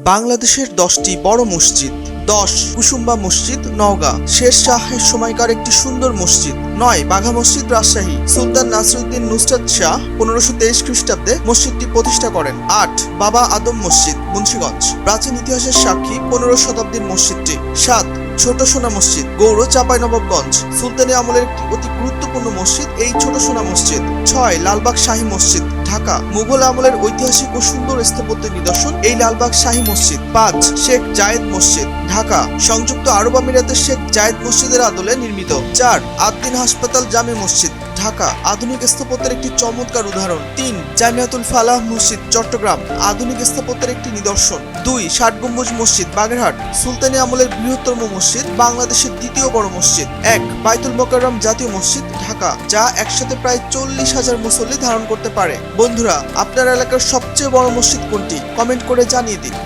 বাংলাদেশের 10টি বড় মসজিদ। 10 কুসুম্বা মসজিদ নওগাঁ, শের শাহের সময়কার একটি সুন্দর মসজিদ। 9 বাঘা মসজিদ রাজশাহী, সুলতান নাসিরউদ্দিন নুসরাত শাহ 1523 খ্রিস্টাব্দে মসজিদটি প্রতিষ্ঠা করেন। 8 বাবা আদম মসজিদ মুন্সিগঞ্জ, প্রাচীন ইতিহাসের সাক্ষী 15 শতাব্দীর মসজিদটি। 7 ছোট সোনা মসজিদ গৌড় চাঁপাইনবাবগঞ্জ, সুলতানি আমলের একটি অতি গুরুত্বপূর্ণ মসজিদ এই ছোট সোনা মসজিদ। 6 লালবাগ শাহী মসজিদ ঢাকা, মুঘল আমলের ঐতিহাসিক ও সুন্দর স্থাপত্যের নিদর্শন এই লালবাগ শাহী মসজিদ। 5 শেখ জায়েদ মসজিদ ঢাকা, সংযুক্ত আরব আমিরাতের শেখ জায়েদ মসজিদের আদলে নির্মিত। 4 আদ্দিন হাসপাতাল জামে মসজিদ ঢাকা, আধুনিক স্থাপত্যের একটি চমৎকার উদাহরণ। 3 জামিয়াতুল ফালাহ মসজিদ চট্টগ্রাম, আধুনিক স্থাপত্যের একটি নিদর্শন। 2 ষাট গম্বুজ মসজিদ বাগেরহাট, সুলতানি আমলের বৃহত্তম মসজিদ, বাংলাদেশের দ্বিতীয় বড় মসজিদ। 1 বাইতুল মোকাররম জাতীয় মসজিদ ঢাকা, যা একসাথে প্রায় 40,000 মুসল্লি ধারণ করতে পারে। বন্ধুরা, আপনার এলাকার সবচেয়ে বড় মসজিদ কোনটি? কমেন্ট করে জানিয়ে দিন।